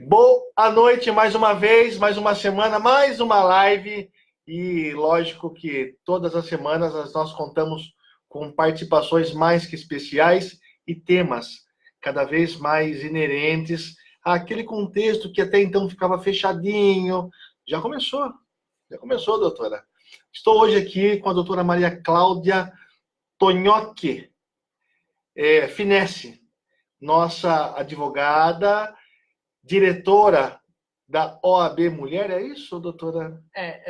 Boa noite mais uma vez, mais uma semana, mais uma live. E lógico que todas as semanas nós contamos com participações mais que especiais e temas cada vez mais inerentes àquele contexto que até então ficava fechadinho. Já começou, doutora. Estou hoje aqui com a doutora Maria Cláudia Tonhocchi Finesse, nossa advogada, diretora da OAB Mulher, é isso, doutora?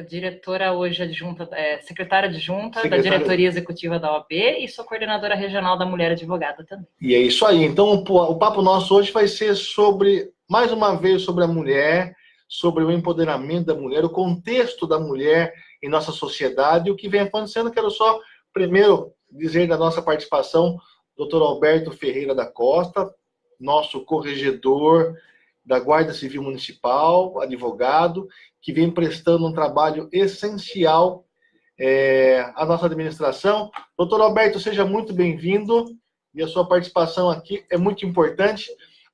Diretora hoje adjunta, secretária adjunta da diretoria executiva da OAB e sou coordenadora regional da Mulher Advogada também. E é isso aí. Então, o papo nosso hoje vai ser mais uma vez, sobre a mulher, sobre o empoderamento da mulher, o contexto da mulher em nossa sociedade, o que vem acontecendo. Quero só, primeiro, dizer da nossa participação, doutor Alberto Ferreira da Costa, nosso corregedor da Guarda Civil Municipal, advogado, que vem prestando um trabalho essencial à nossa administração. Doutor Alberto, seja muito bem-vindo, e a sua participação aqui é muito importante.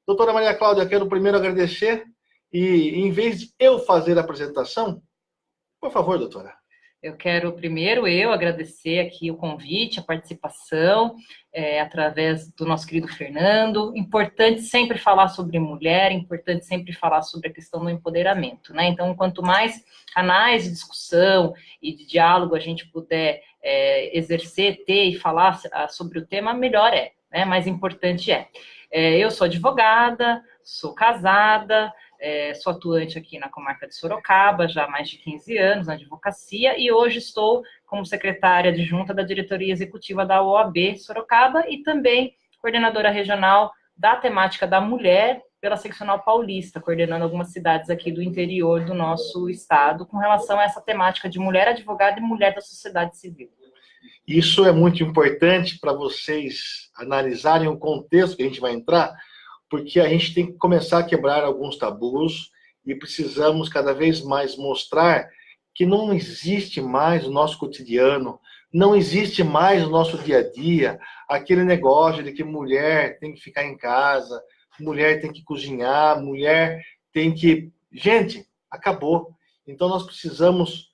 Doutora Maria Cláudia, quero primeiro agradecer, e em vez de eu fazer a apresentação, por favor, doutora. Eu quero primeiro agradecer aqui o convite, a participação, através do nosso querido Fernando. Importante sempre falar sobre mulher, importante sempre falar sobre a questão do empoderamento, né? Então, quanto mais análise, discussão e de diálogo a gente puder exercer, ter e falar sobre o tema, melhor é, né? Mais importante é. Eu sou advogada, sou casada, sou atuante aqui na comarca de Sorocaba, já há mais de 15 anos na advocacia, e hoje estou como secretária adjunta da diretoria executiva da OAB Sorocaba e também coordenadora regional da temática da mulher pela seccional paulista, coordenando algumas cidades aqui do interior do nosso estado com relação a essa temática de mulher advogada e mulher da sociedade civil. Isso é muito importante para vocês analisarem o contexto que a gente vai entrar, porque a gente tem que começar a quebrar alguns tabus e precisamos cada vez mais mostrar que não existe mais o nosso cotidiano, não existe mais o nosso dia a dia, aquele negócio de que mulher tem que ficar em casa, mulher tem que cozinhar, mulher tem que... Gente, acabou. Então nós precisamos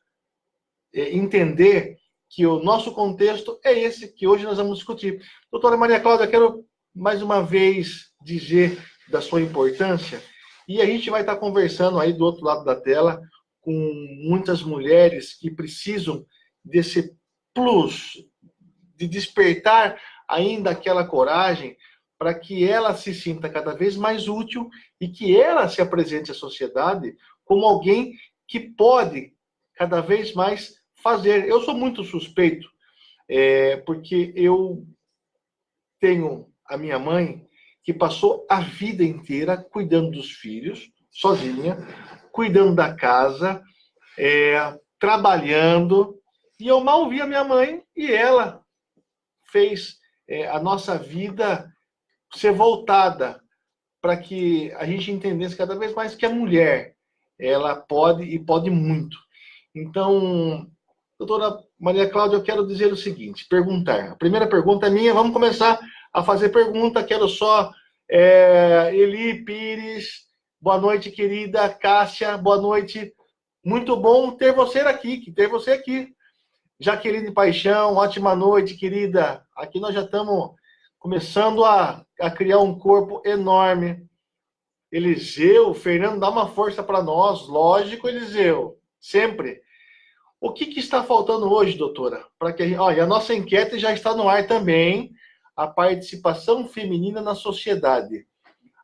entender que o nosso contexto é esse que hoje nós vamos discutir. Doutora Maria Cláudia, quero mais uma vez dizer da sua importância, e a gente vai estar conversando aí do outro lado da tela com muitas mulheres que precisam desse plus, de despertar ainda aquela coragem para que ela se sinta cada vez mais útil e que ela se apresente à sociedade como alguém que pode cada vez mais fazer. Eu sou muito suspeito, porque eu tenho a minha mãe, que passou a vida inteira cuidando dos filhos, sozinha, cuidando da casa, trabalhando, e eu mal vi a minha mãe, e ela fez a nossa vida ser voltada para que a gente entendesse cada vez mais que a mulher, ela pode, e pode muito. Então, doutora Maria Cláudia, eu quero dizer o seguinte, perguntar. A primeira pergunta é minha, vamos começar a fazer pergunta. Quero só, Eli Pires, boa noite, querida. Cássia, boa noite. Muito bom ter você aqui. Jaqueline Paixão, ótima noite, querida. Aqui nós já estamos começando a criar um corpo enorme. Eliseu, Fernando, dá uma força para nós. Lógico, Eliseu, sempre. O que está faltando hoje, doutora? Para que a nossa enquete já está no ar também, a participação feminina na sociedade.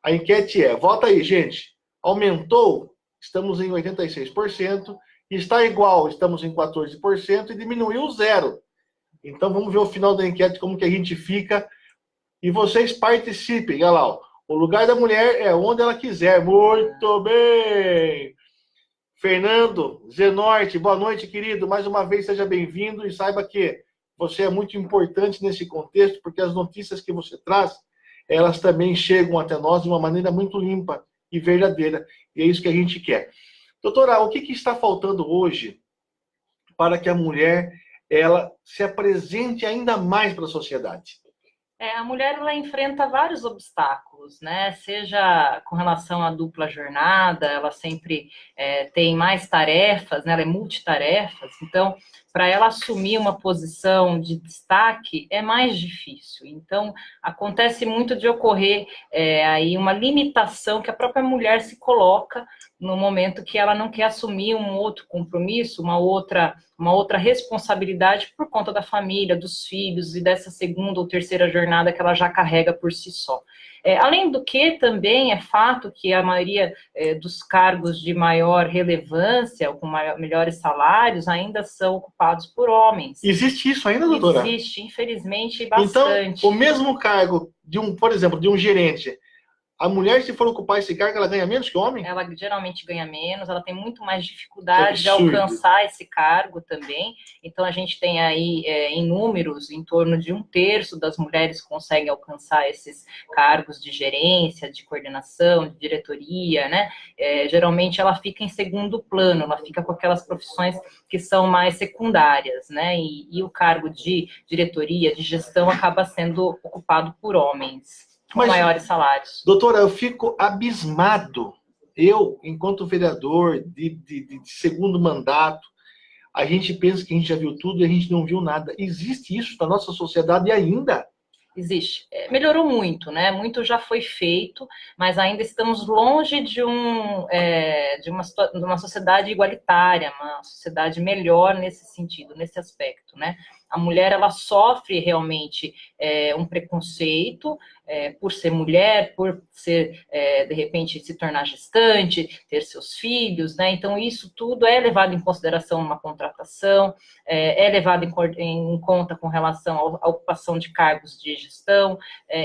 A enquete vota aí, gente. Aumentou? Estamos em 86%. Está igual? Estamos em 14%. E diminuiu 0%. Então, vamos ver o final da enquete, como que a gente fica. E vocês participem. Olha lá, o lugar da mulher é onde ela quiser. Muito bem! Fernando Zenorte, boa noite, querido. Mais uma vez, seja bem-vindo e saiba que você é muito importante nesse contexto, porque as notícias que você traz, elas também chegam até nós de uma maneira muito limpa e verdadeira. E é isso que a gente quer. Doutora, o que está faltando hoje para que a mulher ela se apresente ainda mais para a sociedade? A mulher ela enfrenta vários obstáculos. cargos, né? Seja com relação à dupla jornada, ela sempre tem mais tarefas, né? Ela é multitarefas, então para ela assumir uma posição de destaque é mais difícil. Então acontece muito de ocorrer aí uma limitação que a própria mulher se coloca no momento que ela não quer assumir um outro compromisso, uma outra responsabilidade por conta da família, dos filhos e dessa segunda ou terceira jornada que ela já carrega por si só. Além do que, também é fato que a maioria dos cargos de maior relevância, ou com melhores salários, ainda são ocupados por homens. Existe isso ainda, doutora? Existe, infelizmente, bastante. Então, o mesmo cargo, por exemplo, de um gerente, a mulher, se for ocupar esse cargo, ela ganha menos que o homem? Ela geralmente ganha menos, ela tem muito mais dificuldade de alcançar esse cargo também. Então, a gente tem aí, em números, em torno de 1/3 das mulheres conseguem alcançar esses cargos de gerência, de coordenação, de diretoria, né? Geralmente, ela fica em segundo plano, ela fica com aquelas profissões que são mais secundárias, né? E o cargo de diretoria, de gestão, acaba sendo ocupado por homens. Com maiores salários. Doutora, eu fico abismado. Eu, enquanto vereador de segundo mandato, a gente pensa que a gente já viu tudo e a gente não viu nada. Existe isso na nossa sociedade ainda? Existe. Melhorou muito, né? Muito já foi feito, mas ainda estamos longe de uma sociedade igualitária, uma sociedade melhor nesse sentido, nesse aspecto, né? A mulher, ela sofre realmente um preconceito por ser mulher, por ser, de repente, se tornar gestante, ter seus filhos, né? Então, isso tudo é levado em consideração numa contratação, é levado em conta com relação à ocupação de cargos de gestão.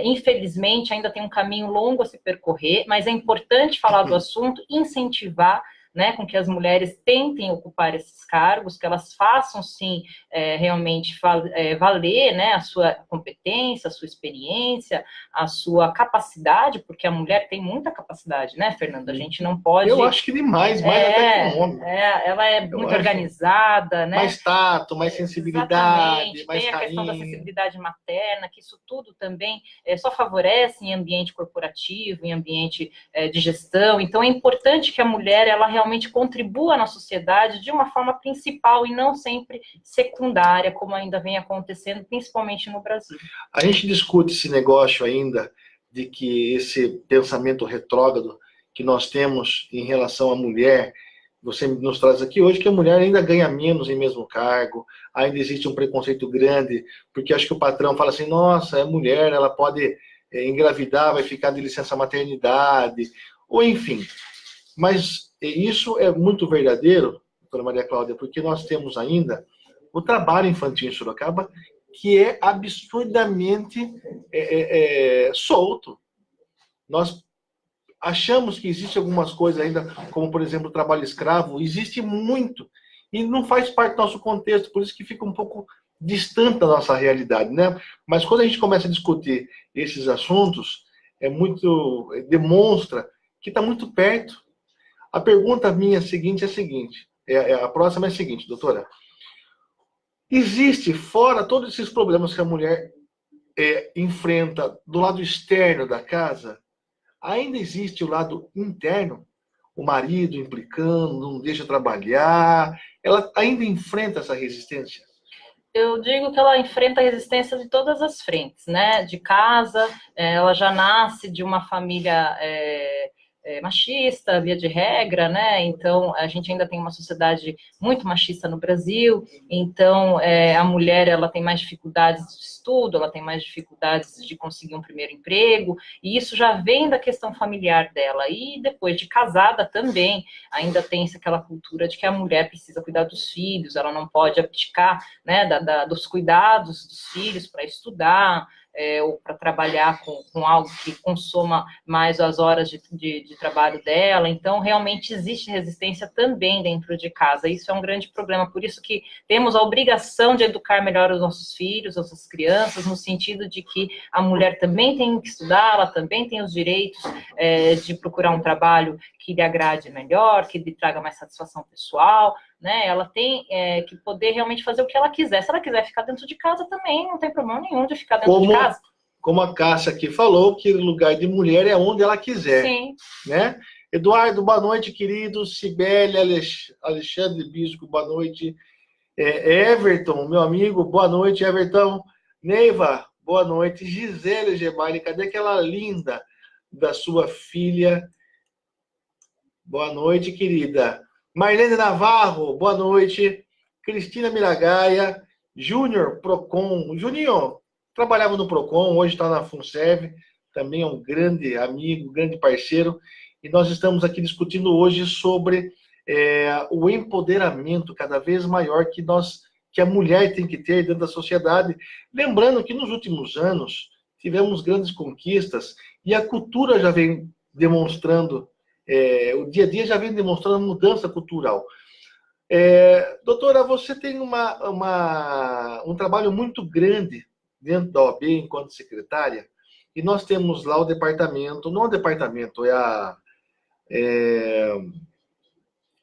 Infelizmente, ainda tem um caminho longo a se percorrer, mas é importante falar do assunto, incentivar, né, com que as mulheres tentem ocupar esses cargos, que elas façam, sim, realmente valer, né, a sua competência, a sua experiência, a sua capacidade, porque a mulher tem muita capacidade, né, Fernando? A gente não pode... Eu acho que demais, mais até que um homem. Ela é muito organizada, né? Mais tato, mais sensibilidade, exatamente. mais tem a questão da carinho. sensibilidade materna, que isso tudo também só favorece em ambiente corporativo, em ambiente de gestão. Então, é importante que a mulher, ela realmente contribua na sociedade de uma forma principal e não sempre secundária, como ainda vem acontecendo, principalmente no Brasil. A gente discute esse negócio ainda de que esse pensamento retrógrado que nós temos em relação à mulher, você nos traz aqui hoje que a mulher ainda ganha menos em mesmo cargo, ainda existe um preconceito grande, porque acho que o patrão fala assim, nossa, é mulher, ela pode engravidar, vai ficar de licença maternidade, ou enfim. Mas isso é muito verdadeiro, doutora Maria Cláudia, porque nós temos ainda o trabalho infantil em Sorocaba, que é absurdamente solto. Nós achamos que existe algumas coisas ainda, como, por exemplo, o trabalho escravo, existe muito, e não faz parte do nosso contexto, por isso que fica um pouco distante da nossa realidade, né? Mas quando a gente começa a discutir esses assuntos, demonstra que está muito perto. A pergunta minha seguinte é a seguinte, a próxima é a seguinte, doutora. Existe, fora todos esses problemas que a mulher enfrenta do lado externo da casa, ainda existe o lado interno? O marido implicando, não deixa trabalhar, ela ainda enfrenta essa resistência? Eu digo que ela enfrenta a resistência de todas as frentes, né? De casa, ela já nasce de uma família machista, via de regra, né? Então, a gente ainda tem uma sociedade muito machista no Brasil, então a mulher, ela tem mais dificuldades de estudo, ela tem mais dificuldades de conseguir um primeiro emprego, e isso já vem da questão familiar dela, e depois de casada também, ainda tem aquela cultura de que a mulher precisa cuidar dos filhos, ela não pode abdicar, né, dos cuidados dos filhos para estudar, ou para trabalhar com algo que consoma mais as horas de trabalho dela. Então, realmente existe resistência também dentro de casa. Isso é um grande problema. Por isso que temos a obrigação de educar melhor os nossos filhos, as nossas crianças, no sentido de que a mulher também tem que estudar, ela também tem os direitos de procurar um trabalho que lhe agrade melhor, que lhe traga mais satisfação pessoal, né? Ela tem que poder realmente fazer o que ela quiser. Se ela quiser ficar dentro de casa também, não tem problema nenhum de ficar dentro de casa. como a Cássia aqui falou, que lugar de mulher é onde ela quiser. Sim. Né? Eduardo, boa noite, querido. Cibele, Alexandre Bisco, boa noite. Everton, meu amigo, boa noite, Everton. Neiva, boa noite. Gisele Gebaile, cadê aquela linda da sua filha? Boa noite, querida. Marlene Navarro, boa noite. Cristina Miragaia, Júnior Procon. Juninho, trabalhava no Procon, hoje está na FUNSERV, também é um grande amigo, grande parceiro. E nós estamos aqui discutindo hoje sobre o empoderamento cada vez maior que a mulher tem que ter dentro da sociedade. Lembrando que nos últimos anos tivemos grandes conquistas e a cultura já vem demonstrando, o dia a dia já vem demonstrando mudança cultural. Doutora, você tem um trabalho muito grande dentro da OAB enquanto secretária, e nós temos lá o departamento, não o departamento,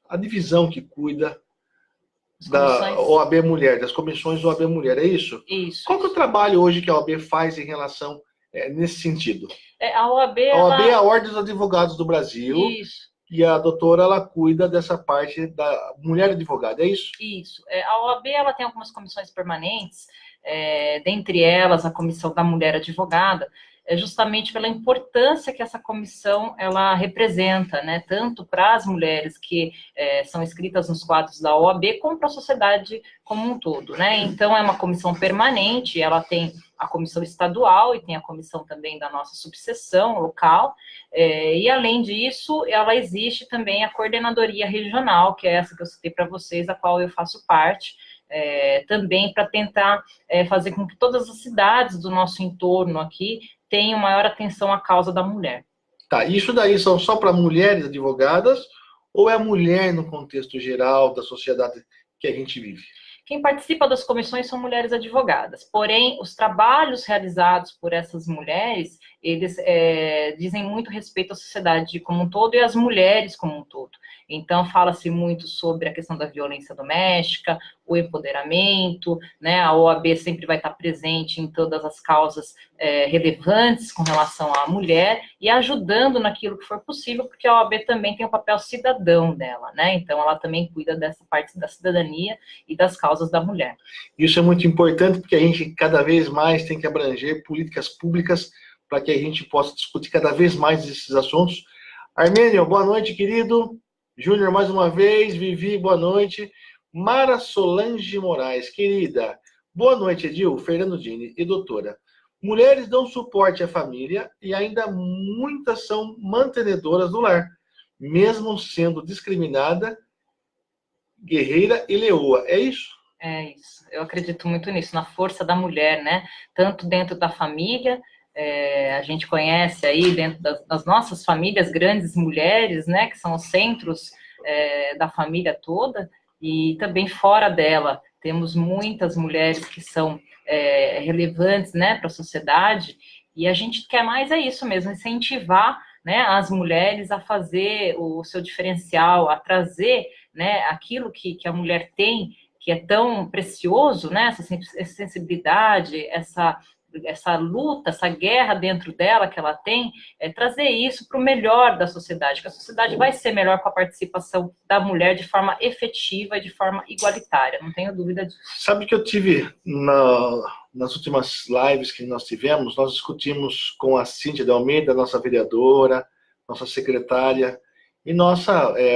a divisão que cuida da OAB Mulher, das comissões OAB Mulher, é isso? Isso. Qual que é o trabalho hoje que a OAB faz em relação, nesse sentido? A OAB é a Ordem dos Advogados do Brasil. Isso. E a doutora, ela cuida dessa parte da mulher advogada, é isso? Isso. A OAB, ela tem algumas comissões permanentes, dentre elas a Comissão da Mulher Advogada, justamente pela importância que essa comissão ela representa, né, tanto para as mulheres que são inscritas nos quadros da OAB, como para a sociedade como um todo, né? Então, é uma comissão permanente, ela tem a comissão estadual e tem a comissão também da nossa subseção local, e além disso, ela existe também a coordenadoria regional, que é essa que eu citei para vocês, a qual eu faço parte, também para tentar fazer com que todas as cidades do nosso entorno aqui tenham maior atenção à causa da mulher. Tá, isso daí são só para mulheres advogadas ou é mulher no contexto geral da sociedade que a gente vive? Quem participa das comissões são mulheres advogadas, porém, os trabalhos realizados por essas mulheres, eles dizem muito respeito à sociedade como um todo e às mulheres como um todo. Então, fala-se muito sobre a questão da violência doméstica, o empoderamento, né? A OAB sempre vai estar presente em todas as causas relevantes com relação à mulher e ajudando naquilo que for possível, porque a OAB também tem o papel cidadão dela, né? Então, ela também cuida dessa parte da cidadania e das causas da mulher. Isso é muito importante, porque a gente cada vez mais tem que abranger políticas públicas para que a gente possa discutir cada vez mais esses assuntos. Armênio, boa noite, querido. Júnior, mais uma vez. Vivi, boa noite. Mara Solange Moraes, querida. Boa noite, Edil, Fernando Dini e doutora. Mulheres dão suporte à família e ainda muitas são mantenedoras do lar, mesmo sendo discriminada, guerreira e leoa. É isso? É isso. Eu acredito muito nisso, na força da mulher, né? Tanto dentro da família, a gente conhece aí dentro das nossas famílias grandes mulheres, né? Que são os centros da família toda, e também fora dela. Temos muitas mulheres que são relevantes, né, para a sociedade, e a gente quer mais isso mesmo, incentivar, né, as mulheres a fazer o seu diferencial, a trazer, né, aquilo que a mulher tem, que é tão precioso, né, essa sensibilidade, essa luta, essa guerra dentro dela que ela tem, trazer isso para o melhor da sociedade, que a sociedade vai ser melhor com a participação da mulher de forma efetiva e de forma igualitária, não tenho dúvida disso. Sabe que eu tive, nas últimas lives que nós tivemos, nós discutimos com a Cíntia de Almeida, nossa vereadora, nossa secretária, e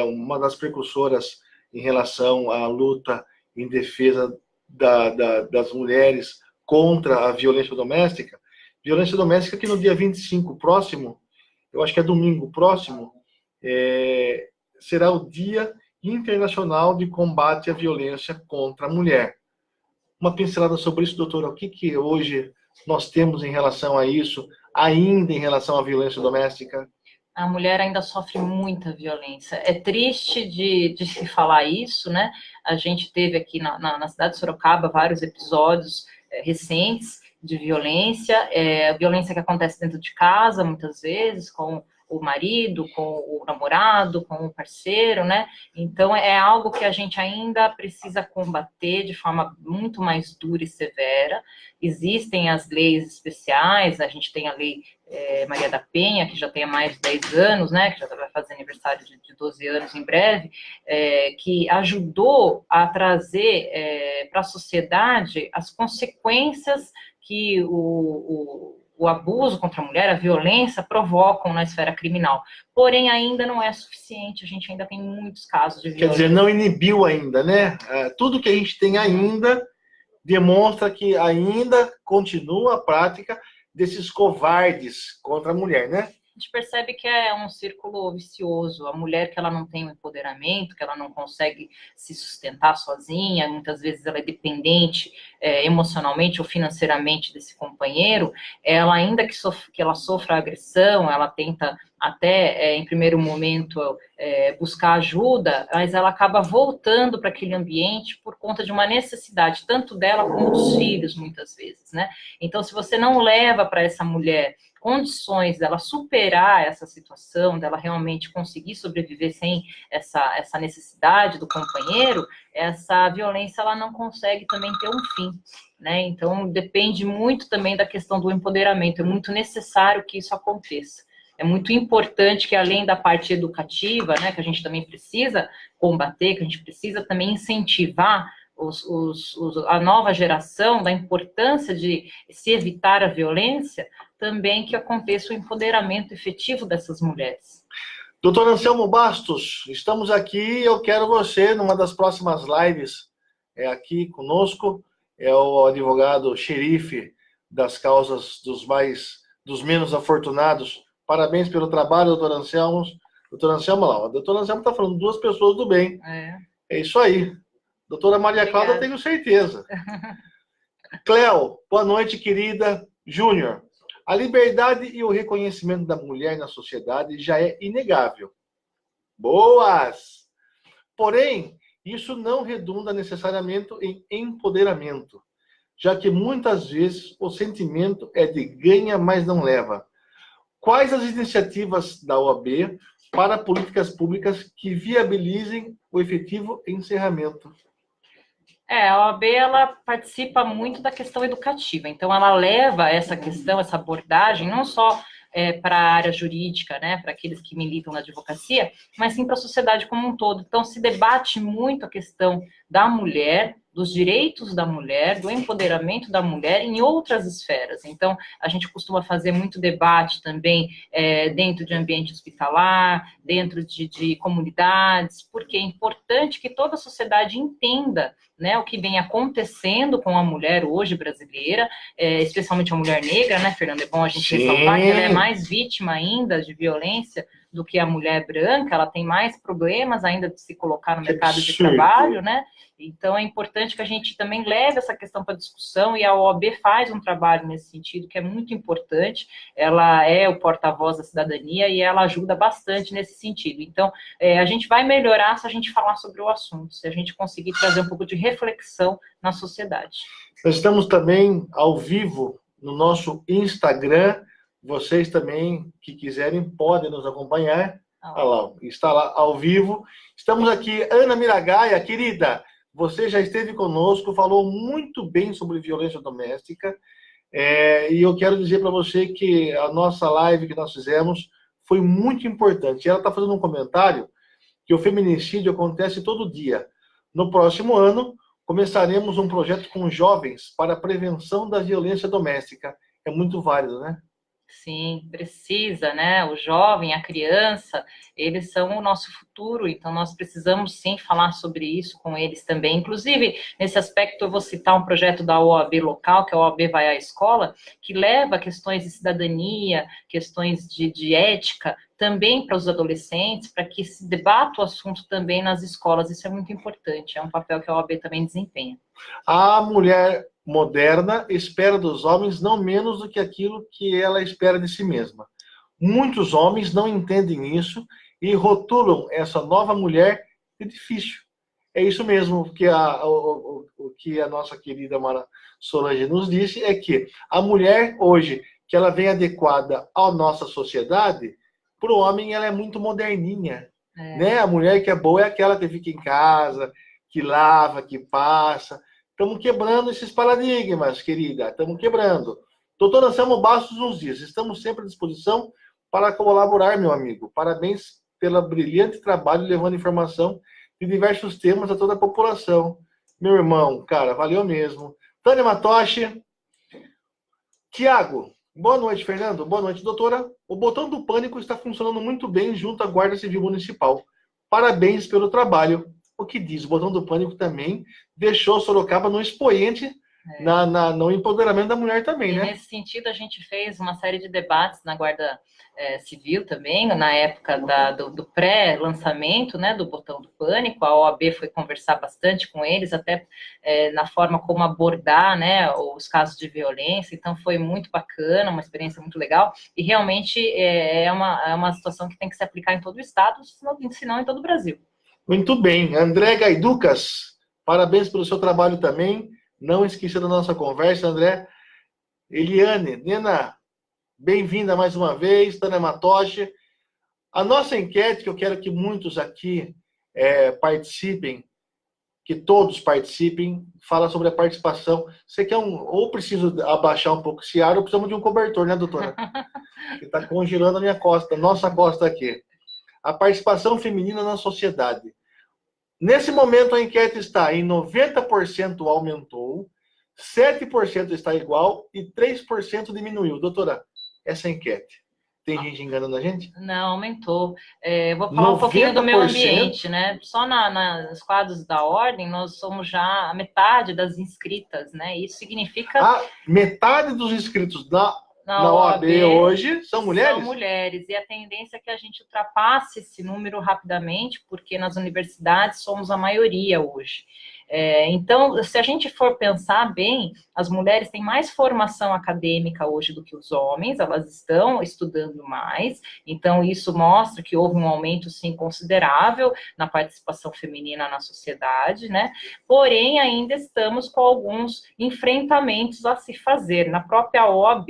uma das precursoras em relação à luta em defesa das mulheres contra a violência doméstica que no dia 25 próximo, eu acho que é domingo próximo, será o Dia Internacional de Combate à Violência contra a Mulher. Uma pincelada sobre isso, doutora, o que hoje nós temos em relação a isso, ainda em relação à violência doméstica? A mulher ainda sofre muita violência. É triste de se falar isso, né? A gente teve aqui na cidade de Sorocaba vários episódios recentes de violência, violência que acontece dentro de casa, muitas vezes, com o marido, com o namorado, com o parceiro, né? Então, é algo que a gente ainda precisa combater de forma muito mais dura e severa. Existem as leis especiais, a gente tem a lei Maria da Penha, que já tem há mais de 10 anos, né, que já vai fazer aniversário de 12 anos em breve, que ajudou a trazer para a sociedade as consequências que o abuso contra a mulher, a violência, provocam na esfera criminal. Porém, ainda não é suficiente, a gente ainda tem muitos casos de violência. Quer dizer, não inibiu ainda, né? Tudo que a gente tem ainda demonstra que ainda continua a prática desses covardes contra a mulher, né? A gente percebe que é um círculo vicioso. A mulher que ela não tem o empoderamento, que ela não consegue se sustentar sozinha, muitas vezes ela é dependente emocionalmente ou financeiramente desse companheiro, ela ainda que ela sofra agressão, ela tenta até, em primeiro momento, buscar ajuda, mas ela acaba voltando para aquele ambiente por conta de uma necessidade, tanto dela como dos filhos, muitas vezes, né? Então, se você não leva para essa mulher condições dela superar essa situação, dela realmente conseguir sobreviver sem essa necessidade do companheiro, essa violência ela não consegue também ter um fim, né? Então, depende muito também da questão do empoderamento, é muito necessário que isso aconteça. É muito importante que, além da parte educativa, né, que a gente também precisa combater, que a gente precisa também incentivar a nova geração da importância de se evitar a violência, também que aconteça o empoderamento efetivo dessas mulheres. Doutor Anselmo Bastos, estamos aqui e eu quero você numa das próximas lives aqui conosco. É o advogado xerife das causas dos menos afortunados. Parabéns pelo trabalho, doutor Anselmo. Doutor Anselmo, lá. O doutor Anselmo está falando 2 pessoas do bem. É isso aí. Doutora Maria Cláudia, tenho certeza. Cléo, boa noite, querida. Júnior, a liberdade e o reconhecimento da mulher na sociedade já é inegável. Boas! Porém, isso não redunda necessariamente em empoderamento, já que muitas vezes o sentimento é de ganha, mas não leva. Quais as iniciativas da OAB para políticas públicas que viabilizem o efetivo encerramento? A OAB, ela participa muito da questão educativa, então ela leva essa questão, essa abordagem, não só para a área jurídica, né, para aqueles que militam na advocacia, mas sim para a sociedade como um todo. Então se debate muito a questão da mulher, dos direitos da mulher, do empoderamento da mulher em outras esferas. Então, a gente costuma fazer muito debate também dentro de ambiente hospitalar, dentro de comunidades, porque é importante que toda a sociedade entenda, né, o que vem acontecendo com a mulher hoje brasileira, especialmente a mulher negra, né, Fernando? É bom a gente ressaltar que ela é mais vítima ainda de violência do que a mulher branca, ela tem mais problemas ainda de se colocar no mercado de trabalho, né? Então, é importante que a gente também leve essa questão para discussão, e a OAB faz um trabalho nesse sentido, que é muito importante. Ela é o porta-voz da cidadania e ela ajuda bastante nesse sentido. Então, a gente vai melhorar se a gente falar sobre o assunto, se a gente conseguir trazer um pouco de reflexão na sociedade. Nós estamos também ao vivo no nosso Instagram. Vocês também, que quiserem, podem nos acompanhar. Olha lá, está lá ao vivo. Estamos aqui, Ana Miragaia, querida. Você já esteve conosco, falou muito bem sobre violência doméstica, e eu quero dizer para você que a nossa live que nós fizemos foi muito importante. Ela está fazendo um comentário que o feminicídio acontece todo dia. No próximo ano, começaremos um projeto com jovens para a prevenção da violência doméstica. É muito válido, né? Sim, precisa, né? O jovem, a criança, eles são o nosso futuro, então nós precisamos sim falar sobre isso com eles também. Inclusive, nesse aspecto, eu vou citar um projeto da OAB local, que é a OAB Vai à Escola, que leva questões de cidadania, questões de ética, também para os adolescentes, para que se debata o assunto também nas escolas. Isso é muito importante, é um papel que a OAB também desempenha. A mulher moderna espera dos homens não menos do que aquilo que ela espera de si mesma. Muitos homens não entendem isso e rotulam essa nova mulher de difícil. É isso mesmo que o que a nossa querida Mara Solange nos disse, é que a mulher hoje, que ela vem adequada à nossa sociedade, Para o homem, ela é muito moderninha. Né? A mulher que é boa é aquela que fica em casa, que lava, que passa. Estamos quebrando esses paradigmas, querida. Estamos quebrando. Doutor Anselmo Bastos nos diz, estamos sempre à disposição para colaborar, meu amigo. Parabéns pelo brilhante trabalho levando informação de diversos temas a toda a população. Meu irmão, cara, valeu mesmo. Tânia Matoshi. Tiago, boa noite, Fernando. Boa noite, doutora. O botão do pânico está funcionando muito bem junto à Guarda Civil Municipal. Parabéns pelo trabalho. O que diz? O botão do pânico também deixou Sorocaba no expoente no empoderamento da mulher também, né? Nesse sentido, a gente fez uma série de debates na Guarda Civil também, na época do pré-lançamento, né, do botão do pânico. A OAB foi conversar bastante com eles, até na forma como abordar, né, os casos de violência. Então, foi muito bacana, uma experiência muito legal. E, realmente, é uma situação que tem que se aplicar em todo o estado, senão em todo o Brasil. Muito bem. André Gaiducas, parabéns pelo seu trabalho também. Não esqueça da nossa conversa, André. Eliane, Nena, bem-vinda mais uma vez. Tânia Matoshi. A nossa enquete, que eu quero que muitos aqui participem, que todos participem, fala sobre a participação. Você quer ou preciso abaixar um pouco esse ar, ou precisamos de um cobertor, né, doutora? Que está congelando a minha costa, nossa costa aqui. A participação feminina na sociedade. Nesse momento, a enquete está em 90% aumentou, 7% está igual e 3% diminuiu. Doutora, essa enquete, tem gente enganando a gente? Não, aumentou. Vou falar um pouquinho do meu ambiente, né? Só nos quadros da ordem, nós somos já a metade das inscritas, né? Isso significa... metade dos inscritos na OAB hoje são mulheres? São mulheres, e a tendência é que a gente ultrapasse esse número rapidamente, porque nas universidades somos a maioria hoje. Então, se a gente for pensar bem, as mulheres têm mais formação acadêmica hoje do que os homens, elas estão estudando mais, então isso mostra que houve um aumento, sim, considerável na participação feminina na sociedade, né? Porém, ainda estamos com alguns enfrentamentos a se fazer. Na própria OAB,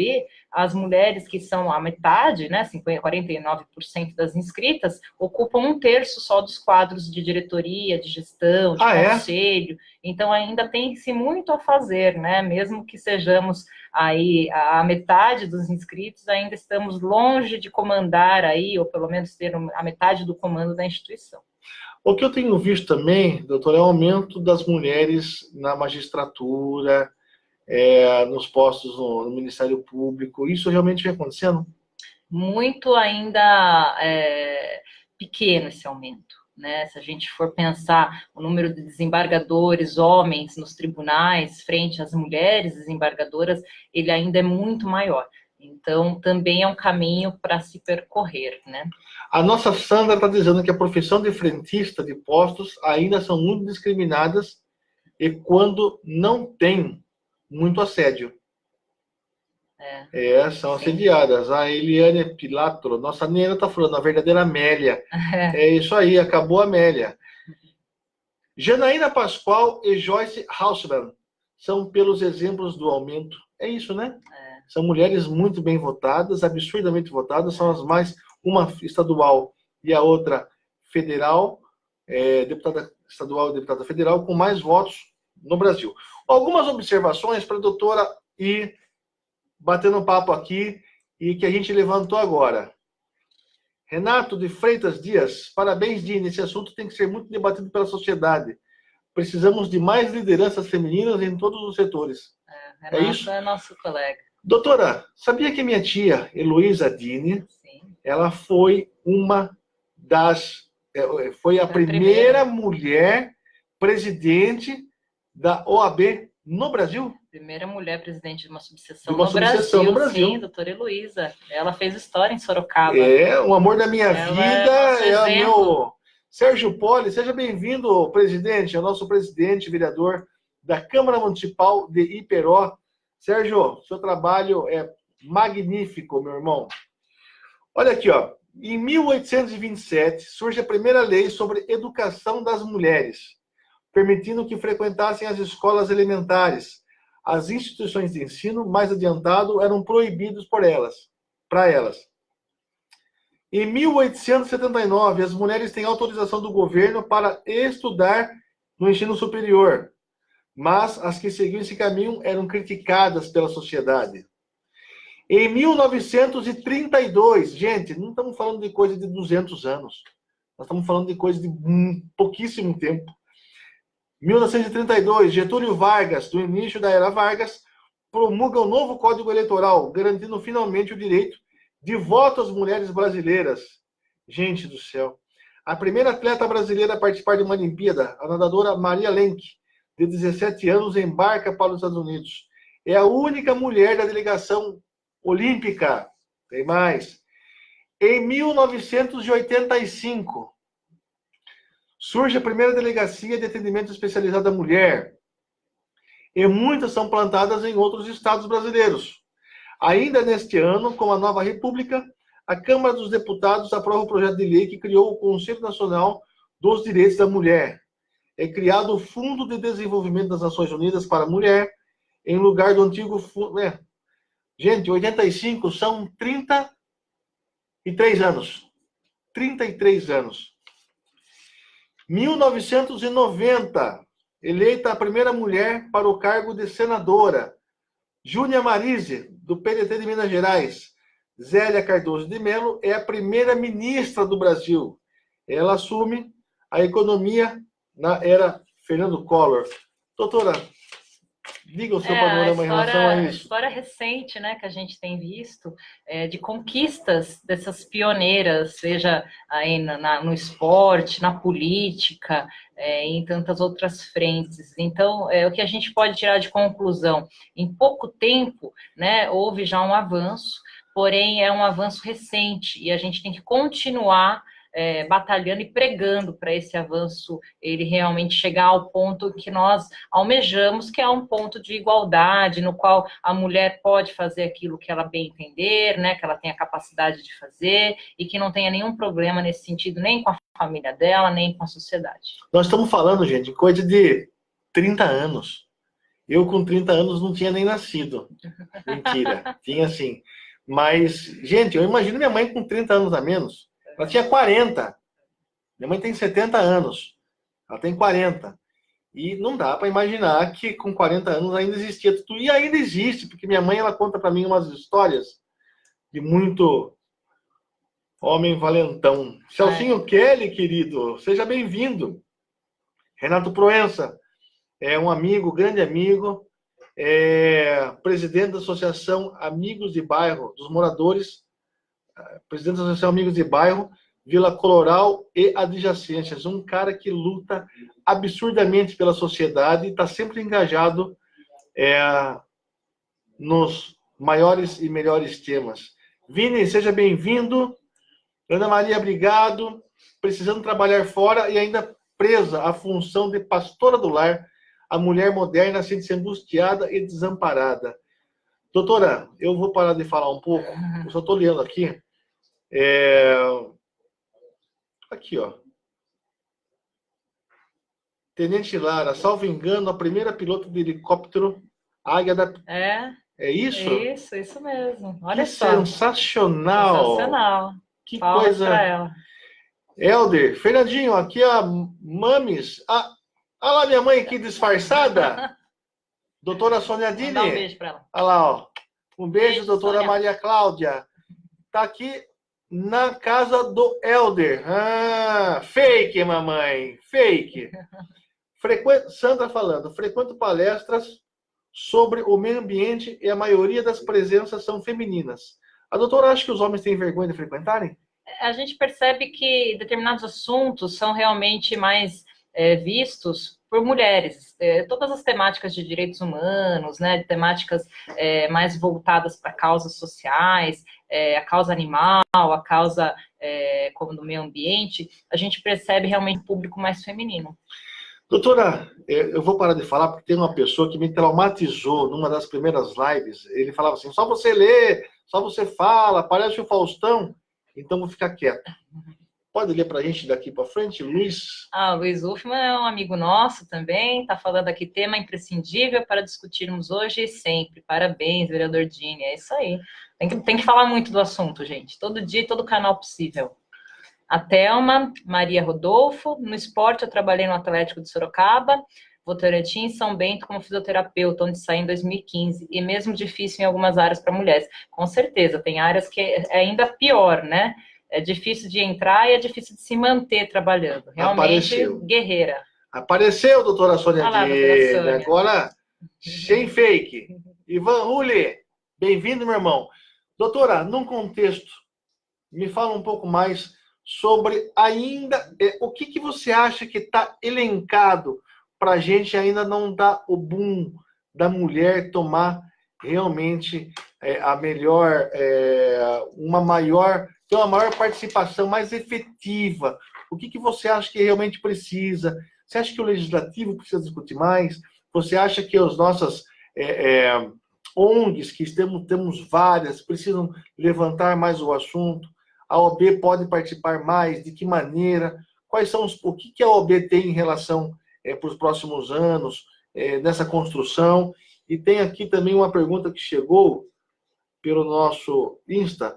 as mulheres que são a metade, né, 49% das inscritas, ocupam 1/3 só dos quadros de diretoria, de gestão, de conselho. Então, ainda tem-se muito a fazer, né? Mesmo que sejamos aí a metade dos inscritos, ainda estamos longe de comandar aí, ou pelo menos ter a metade do comando da instituição. O que eu tenho visto também, doutor, é o aumento das mulheres na magistratura, nos postos no Ministério Público. Isso realmente vem acontecendo? Muito ainda pequeno esse aumento, né? Se a gente for pensar o número de desembargadores, homens nos tribunais, frente às mulheres desembargadoras, ele ainda é muito maior. Então, também é um caminho para se percorrer, né? A nossa Sandra está dizendo que a profissão de frentista de postos ainda são muito discriminadas e quando não tem muito assédio. São assediadas. A Eliane Pilatro, nossa Nena está falando, a verdadeira Amélia. É isso aí, acabou a Amélia. Janaína Pascoal e Joyce Hausmann são pelos exemplos do aumento. É isso, né? São mulheres muito bem votadas, absurdamente votadas, são as mais, uma estadual e a outra federal, deputada estadual e deputada federal, com mais votos no Brasil. Algumas observações para a doutora ir batendo um papo aqui e que a gente levantou agora. Renato de Freitas Dias, parabéns, Dini. Esse assunto tem que ser muito debatido pela sociedade. Precisamos de mais lideranças femininas em todos os setores. Renato isso? É nosso colega. Doutora, sabia que minha tia, Heloísa Dini, ela foi foi a primeira mulher presidente da OAB no Brasil? Primeira mulher presidente de uma subseção no Brasil. Sim, doutora Heloísa. Ela fez história em Sorocaba. O amor da minha vida é o meu... Sérgio Poli, seja bem-vindo, presidente, é o nosso presidente, vereador da Câmara Municipal de Iperó. Sérgio, seu trabalho é magnífico, meu irmão. Olha aqui, ó. Em 1827, surge a primeira lei sobre educação das mulheres, permitindo que frequentassem as escolas elementares. As instituições de ensino mais adiantado eram proibidos para elas. Em 1879, as mulheres têm autorização do governo para estudar no ensino superior, mas as que seguiam esse caminho eram criticadas pela sociedade. Em 1932, gente, não estamos falando de coisa de 200 anos, nós estamos falando de coisa de pouquíssimo tempo. 1932, Getúlio Vargas, do início da era Vargas, promulga um novo Código Eleitoral, garantindo finalmente o direito de voto às mulheres brasileiras. Gente do céu. A primeira atleta brasileira a participar de uma Olimpíada, a nadadora Maria Lenk, de 17 anos, embarca para os Estados Unidos. É a única mulher da delegação olímpica. Tem mais. Em 1985, surge a primeira delegacia de atendimento especializado à mulher. E muitas são plantadas em outros estados brasileiros. Ainda neste ano, com a nova República, a Câmara dos Deputados aprova o projeto de lei que criou o Conselho Nacional dos Direitos da Mulher. É criado o Fundo de Desenvolvimento das Nações Unidas para a Mulher, em lugar do antigo fundo. Gente, 85 são 33 anos. 33 anos. 1990, eleita a primeira mulher para o cargo de senadora. Júnia Marise, do PDT de Minas Gerais. Zélia Cardoso de Mello é a primeira ministra do Brasil. Ela assume a economia na era Fernando Collor. Doutora, diga o seu panorama em relação a isso. A história recente, né, que a gente tem visto, de conquistas dessas pioneiras, seja aí no esporte, na política, em tantas outras frentes. Então, o que a gente pode tirar de conclusão? Em pouco tempo, né, houve já um avanço, porém é um avanço recente, e a gente tem que continuar batalhando e pregando para esse avanço ele realmente chegar ao ponto que nós almejamos, que é um ponto de igualdade, no qual a mulher pode fazer aquilo que ela bem entender, né, que ela tem a capacidade de fazer, e que não tenha nenhum problema nesse sentido, nem com a família dela, nem com a sociedade. Nós estamos falando, gente, coisa de 30 anos. Eu, com 30 anos, não tinha nem nascido. Mentira, tinha sim. Mas, gente, eu imagino minha mãe com 30 anos a menos. Ela tinha 40. Minha mãe tem 70 anos. Ela tem 40. E não dá para imaginar que com 40 anos ainda existia tudo. E ainda existe, porque minha mãe ela conta para mim umas histórias de muito homem valentão. Celcinho Kelly, querido, seja bem-vindo. Renato Proença é um amigo, grande amigo, presidente da Associação Amigos de Bairro, dos moradores, presidente da Associação Amigos de Bairro, Vila Coloral e adjacências. Um cara que luta absurdamente pela sociedade e está sempre engajado nos maiores e melhores temas. Vini, seja bem-vindo. Ana Maria, obrigado. Precisando trabalhar fora e ainda presa à função de pastora do lar, a mulher moderna sente-se angustiada e desamparada. Doutora, eu vou parar de falar um pouco, eu só estou lendo aqui. Aqui, ó. Tenente Lara, salvo engano, a primeira piloto de helicóptero Águia da... É isso? Isso mesmo. Olha que só. Sensacional. Sensacional. Que Palmas coisa. pra ela. Helder, Fernandinho, aqui a Mames. Olha lá minha mãe aqui disfarçada. Doutora Sônia Dini. Dá um beijo pra ela. Olha lá, ó. Um beijo, doutora Sônia. Maria Cláudia. Tá aqui na casa do Helder. Fake, mamãe. Fake. Sandra falando, frequento palestras sobre o meio ambiente e a maioria das presenças são femininas. A doutora acha que os homens têm vergonha de frequentarem? A gente percebe que determinados assuntos são realmente mais vistos por mulheres. Todas as temáticas de direitos humanos, né, temáticas mais voltadas para causas sociais, a causa animal, a causa como do meio ambiente, a gente percebe realmente um público mais feminino. Doutora, eu vou parar de falar porque tem uma pessoa que me traumatizou numa das primeiras lives. Ele falava assim, só você lê, só você fala, parece o Faustão, então vou ficar quieto. pode ler para a gente daqui para frente, Luiz? O Luiz Uffmann é um amigo nosso também, está falando aqui, tema imprescindível para discutirmos hoje e sempre. Parabéns, vereador Dini, é isso aí. Tem que falar muito do assunto, gente, todo dia, todo canal possível. A Thelma Maria Rodolfo, no esporte eu trabalhei no Atlético de Sorocaba, Votorantim em São Bento como fisioterapeuta, onde saí em 2015, e mesmo difícil em algumas áreas para mulheres. Com certeza, tem áreas que é ainda pior, né? É difícil de entrar e é difícil de se manter trabalhando. Realmente, Apareceu. Guerreira. Apareceu, doutora Sônia Olha lá, doutora Dini. Sônia. Agora, sem fake. Ivan Rulli, bem-vindo, meu irmão. Doutora, num contexto, me fala um pouco mais sobre ainda, o que você acha que está elencado para a gente ainda não dar o boom da mulher tomar realmente a melhor, ter uma maior participação, mais efetiva. O que você acha que realmente precisa? Você acha que o legislativo precisa discutir mais? Você acha que as nossas ONGs, que temos várias, precisam levantar mais o assunto? A OAB pode participar mais? De que maneira? O que a OAB tem em relação para os próximos anos nessa construção? E tem aqui também uma pergunta que chegou pelo nosso Insta.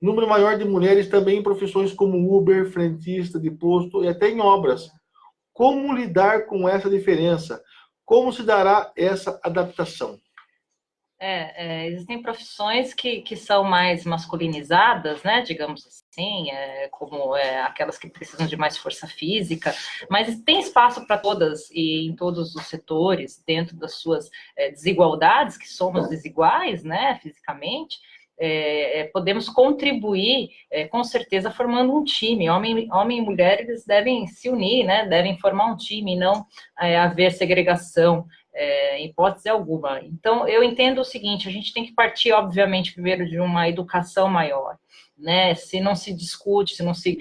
Número maior de mulheres também em profissões como Uber, frentista de posto e até em obras. Como lidar com essa diferença? Como se dará essa adaptação? Existem profissões que são mais masculinizadas, né, digamos assim, como aquelas que precisam de mais força física, mas tem espaço para todas e em todos os setores, dentro das suas desigualdades, que somos desiguais, né, fisicamente. Podemos contribuir, com certeza, formando um time. Homem e mulher, eles devem se unir, né, devem formar um time e não haver segregação. Em hipótese alguma. Então, eu entendo o seguinte, a gente tem que partir, obviamente, primeiro de uma educação maior, né? Se não se discute, se não se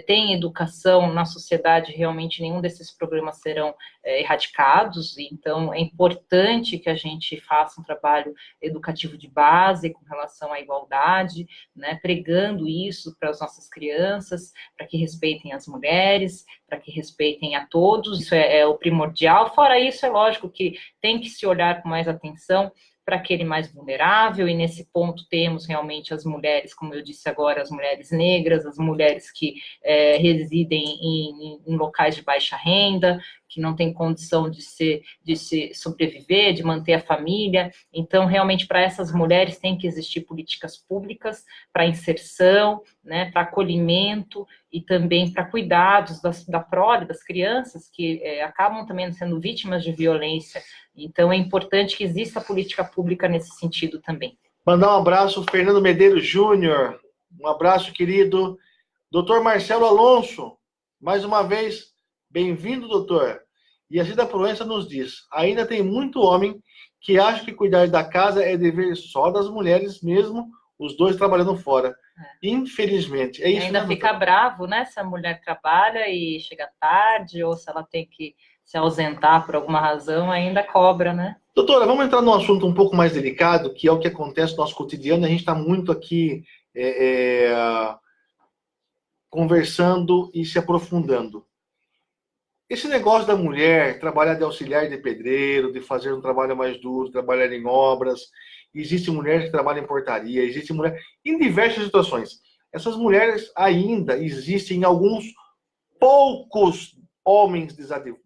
tem educação na sociedade, realmente nenhum desses programas serão erradicados, então é importante que a gente faça um trabalho educativo de base com relação à igualdade, né? Pregando isso para as nossas crianças, para que respeitem as mulheres, para que respeitem a todos, isso é o primordial. Fora isso, é lógico que tem que se olhar com mais atenção para aquele mais vulnerável, e nesse ponto temos realmente as mulheres, como eu disse agora, as mulheres negras, as mulheres que residem em locais de baixa renda, que não têm condição de se sobreviver, de manter a família. Então, realmente, para essas mulheres tem que existir políticas públicas para inserção, né, para acolhimento e também para cuidados da prole, das crianças, que acabam também sendo vítimas de violência. Então, é importante que exista política pública nesse sentido também. Mandar um abraço, Fernando Medeiros Júnior. Um abraço, querido. Doutor Marcelo Alonso, mais uma vez, bem-vindo, doutor. E a Cida Proença nos diz, ainda tem muito homem que acha que cuidar da casa é dever só das mulheres, mesmo os dois trabalhando fora. Infelizmente. É isso, ainda fica bravo, né? Se a mulher trabalha e chega tarde, ou se ela tem que se ausentar por alguma razão, ainda cobra, né? Doutora, vamos entrar num assunto um pouco mais delicado, que é o que acontece no nosso cotidiano. A gente está muito aqui conversando e se aprofundando. Esse negócio da mulher trabalhar de auxiliar de pedreiro, de fazer um trabalho mais duro, trabalhar em obras. Existe mulher que trabalha em portaria, existe mulher em diversas situações. Essas mulheres ainda existem em alguns poucos homens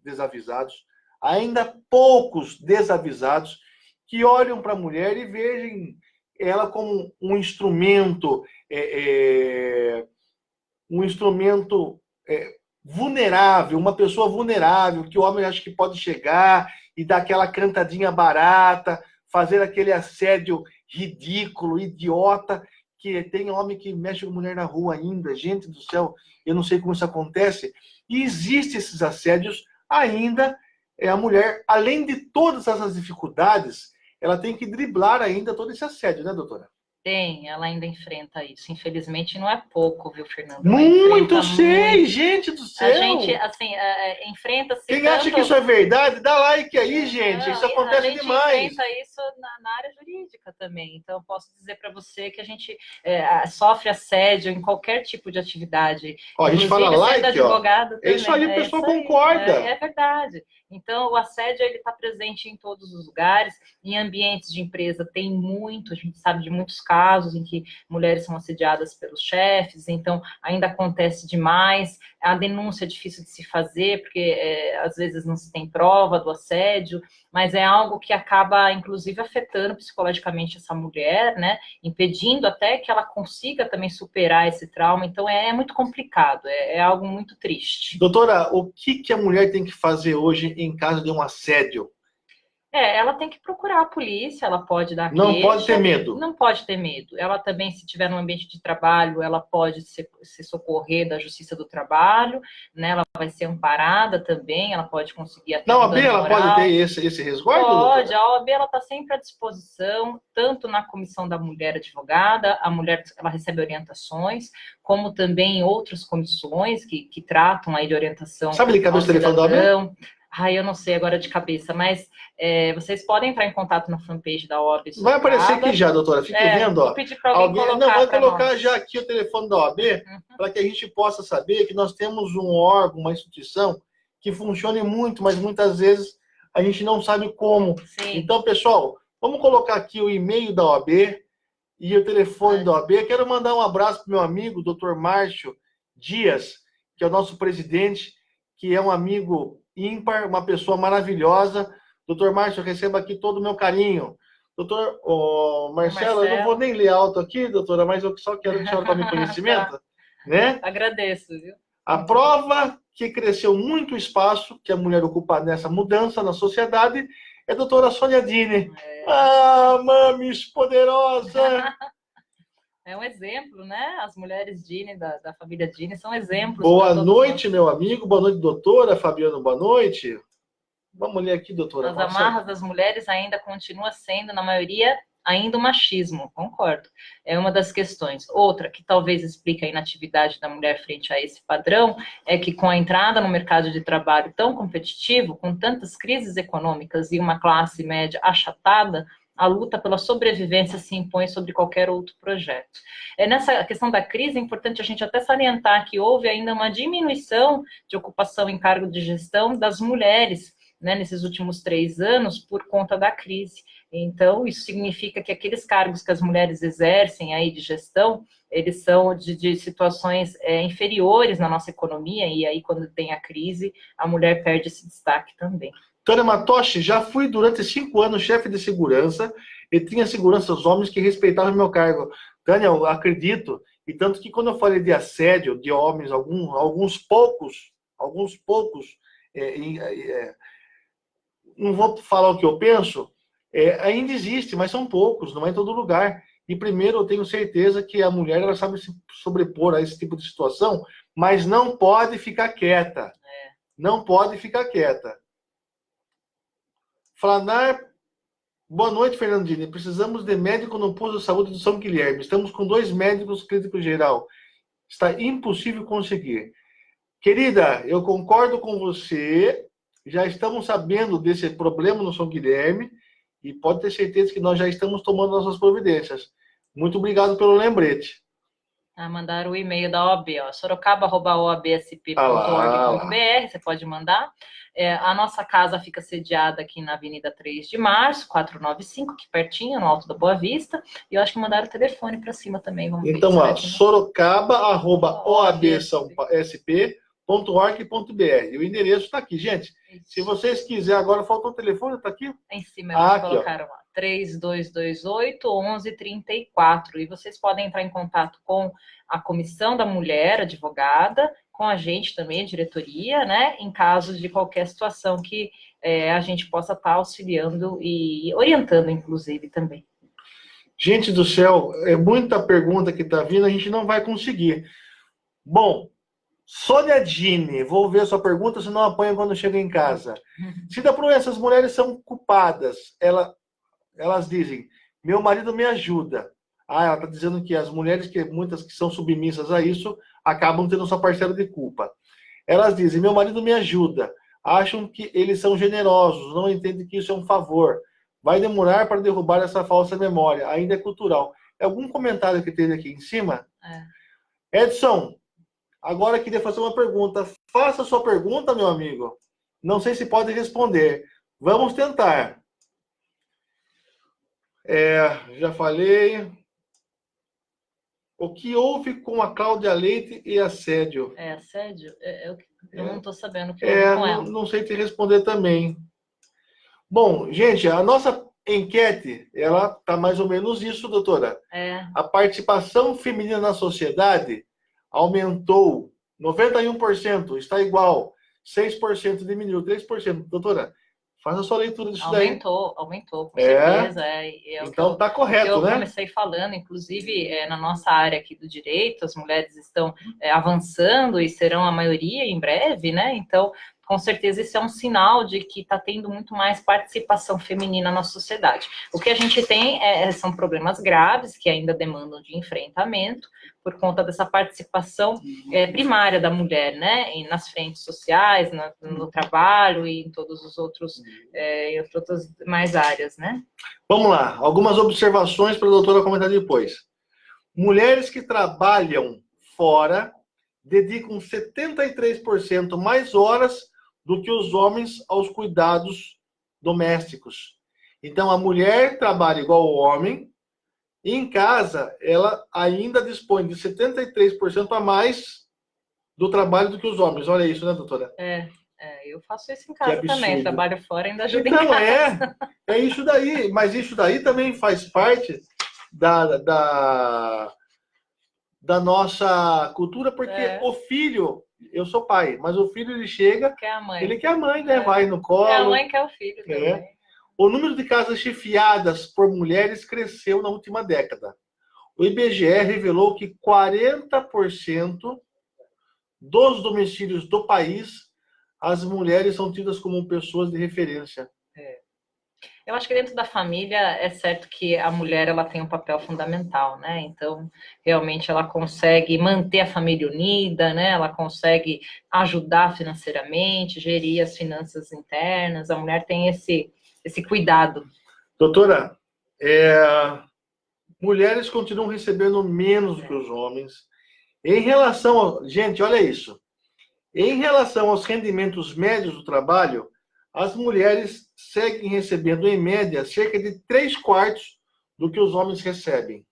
desavisados, ainda poucos desavisados, que olham para a mulher e vejam ela como um instrumento vulnerável, uma pessoa vulnerável, que o homem acha que pode chegar e dar aquela cantadinha barata, fazer aquele assédio ridículo, idiota, que tem homem que mexe com mulher na rua ainda. Gente do céu, eu não sei como isso acontece. E existem esses assédios ainda. A mulher, além de todas essas dificuldades, ela tem que driblar ainda todo esse assédio, né, doutora? Tem, ela ainda enfrenta isso. Infelizmente, não é pouco, viu, Fernando? Muito, sei, gente do céu. aconteceu. A gente, assim, enfrenta-se Quem acha que isso é verdade, dá like aí, gente. Isso acontece demais. A gente enfrenta isso na área jurídica também. Então, eu posso dizer para você que a gente sofre assédio em qualquer tipo de atividade. Ó, a gente fala like, advogado ó. É isso aí, o pessoal concorda. É verdade. Então, o assédio está presente em todos os lugares. Em ambientes de empresa tem muito, a gente sabe de muitos casos em que mulheres são assediadas pelos chefes, então ainda acontece demais. A denúncia é difícil de se fazer, porque às vezes não se tem prova do assédio, mas é algo que acaba, inclusive, afetando psicologicamente essa mulher, né? Impedindo até que ela consiga também superar esse trauma. Então, é muito complicado, é algo muito triste. Doutora, o que a mulher tem que fazer hoje em caso de um assédio? Ela tem que procurar a polícia, ela pode dar queixa. Não pode ter medo. Não pode ter medo. Ela também, se estiver no ambiente de trabalho, ela pode se socorrer da Justiça do Trabalho, né? Ela vai ser amparada também, ela pode conseguir até na OAB ela pode ter esse resguardo? Pode, a OAB está sempre à disposição, tanto na Comissão da Mulher Advogada, a mulher ela recebe orientações, como também em outras comissões que tratam aí de orientação. Sabe de cabeça o telefone da OAB? Eu não sei agora de cabeça, mas vocês podem entrar em contato na fanpage da OAB. Vai aparecer aqui já, doutora. Fique vendo. Vou pedir para alguém colocar. Não, vai colocar já aqui o telefone da OAB, para que a gente possa saber que nós temos um órgão, uma instituição que funcione muito, mas muitas vezes a gente não sabe como. Sim. Então, pessoal, vamos colocar aqui o e-mail da OAB e o telefone da OAB. Quero mandar um abraço para o meu amigo, Dr. Márcio Dias, que é o nosso presidente, que é um amigo ímpar, uma pessoa maravilhosa. Doutor Márcio, receba aqui todo o meu carinho. Doutor Marcelo, eu não vou nem ler alto aqui, doutora, mas eu só quero que a senhora tome conhecimento. Né? Agradeço, viu? A prova que cresceu muito o espaço que a mulher ocupa nessa mudança na sociedade é a doutora Sônia Dini. Ah, mames poderosa! É um exemplo, né? As mulheres Dini, da família Dini, são exemplos. Boa noite, meu amigo. Boa noite, doutora. Fabiano, boa noite. Vamos ler aqui, doutora. As amarras das mulheres ainda continua sendo, na maioria, ainda o machismo. Concordo. É uma das questões. Outra, que talvez explique a inatividade da mulher frente a esse padrão, é que com a entrada no mercado de trabalho tão competitivo, com tantas crises econômicas e uma classe média achatada, a luta pela sobrevivência se impõe sobre qualquer outro projeto. Nessa questão da crise, é importante a gente até salientar que houve ainda uma diminuição de ocupação em cargo de gestão das mulheres, né, nesses últimos 3 anos, por conta da crise. Então, isso significa que aqueles cargos que as mulheres exercem aí de gestão, eles são de situações inferiores na nossa economia, e aí, quando tem a crise, a mulher perde esse destaque também. Tânia Matoshi, já fui durante 5 anos chefe de segurança e tinha segurança dos homens que respeitavam meu cargo. Tânia, eu acredito, e tanto que quando eu falei de assédio de homens, alguns poucos, não vou falar o que eu penso, ainda existe, mas são poucos, não é em todo lugar. E primeiro eu tenho certeza que a mulher ela sabe se sobrepor a esse tipo de situação, mas não pode ficar quieta. Não pode ficar quieta. Flanar, boa noite, Fernandini. Precisamos de médico no posto de saúde do São Guilherme. Estamos com 2 médicos clínico geral. Está impossível conseguir. Querida, eu concordo com você. Já estamos sabendo desse problema no São Guilherme e pode ter certeza que nós já estamos tomando nossas providências. Muito obrigado pelo lembrete. Mandaram o e-mail da OAB, sorocaba@oabsp.org.br, você pode mandar. A nossa casa fica sediada aqui na Avenida 3 de Março, 495, aqui pertinho, no Alto da Boa Vista, e eu acho que mandaram o telefone para cima também. Vamos então, sorocaba@oabsp.org.br. O endereço está aqui, gente. Isso. Se vocês quiserem, agora faltou o telefone, está aqui? Em cima, colocaram lá. 3228-1134. E vocês podem entrar em contato com a Comissão da Mulher Advogada, com a gente também, a diretoria, né? Em caso de qualquer situação que a gente possa estar auxiliando e orientando, inclusive, também. Gente do céu, é muita pergunta que está vindo, a gente não vai conseguir. Bom, Sônia Dini, vou ver a sua pergunta, senão apanho quando chego em casa. Se da prova essas mulheres são culpadas, elas dizem, meu marido me ajuda. Ela está dizendo que as mulheres, muitas que são submissas a isso, acabam tendo sua parcela de culpa. Elas dizem, meu marido me ajuda. Acham que eles são generosos, não entendem que isso é um favor. Vai demorar para derrubar essa falsa memória, ainda é cultural. É algum comentário que teve aqui em cima? Edson, agora eu queria fazer uma pergunta. Faça a sua pergunta, meu amigo. Não sei se pode responder. Vamos tentar. Já falei. O que houve com a Cláudia Leite e assédio? Assédio? Eu não estou sabendo o que houve com ela. Não sei te responder também. Bom, gente, a nossa enquete, ela tá mais ou menos isso, doutora. A participação feminina na sociedade aumentou 91%, está igual. 6% diminuiu, 3%. Doutora, faça a sua leitura disso daí. Aumentou, com certeza. Então está correto, eu né? Eu comecei falando, inclusive, na nossa área aqui do direito, as mulheres estão avançando e serão a maioria em breve, né? Então, com certeza, isso é um sinal de que está tendo muito mais participação feminina na sociedade. O que a gente tem são problemas graves que ainda demandam de enfrentamento por conta dessa participação primária da mulher, né? E nas frentes sociais, no trabalho e em todos os outros, em outras mais áreas, né? Vamos lá, algumas observações para a doutora comentar depois. Mulheres que trabalham fora dedicam 73% mais horas do que os homens aos cuidados domésticos. Então, a mulher trabalha igual ao homem, e em casa ela ainda dispõe de 73% a mais do trabalho do que os homens. Olha isso, né, doutora? Eu faço isso em casa também, trabalho fora e ainda ajudo então, em casa. É isso daí, mas isso daí também faz parte da nossa cultura, porque o filho, eu sou pai, mas o filho ele chega, ele quer a mãe, né? Vai no colo. A mãe quer o filho também. O número de casas chefiadas por mulheres cresceu na última década. O IBGE revelou que 40% dos domicílios do país, as mulheres são tidas como pessoas de referência. Eu acho que dentro da família é certo que a mulher ela tem um papel fundamental, né? Então, realmente ela consegue manter a família unida, né? Ela consegue ajudar financeiramente, gerir as finanças internas. A mulher tem esse cuidado. Doutora, mulheres continuam recebendo menos que os homens. Em relação gente, olha isso. Em relação aos rendimentos médios do trabalho, as mulheres seguem recebendo, em média, cerca de 3/4 do que os homens recebem.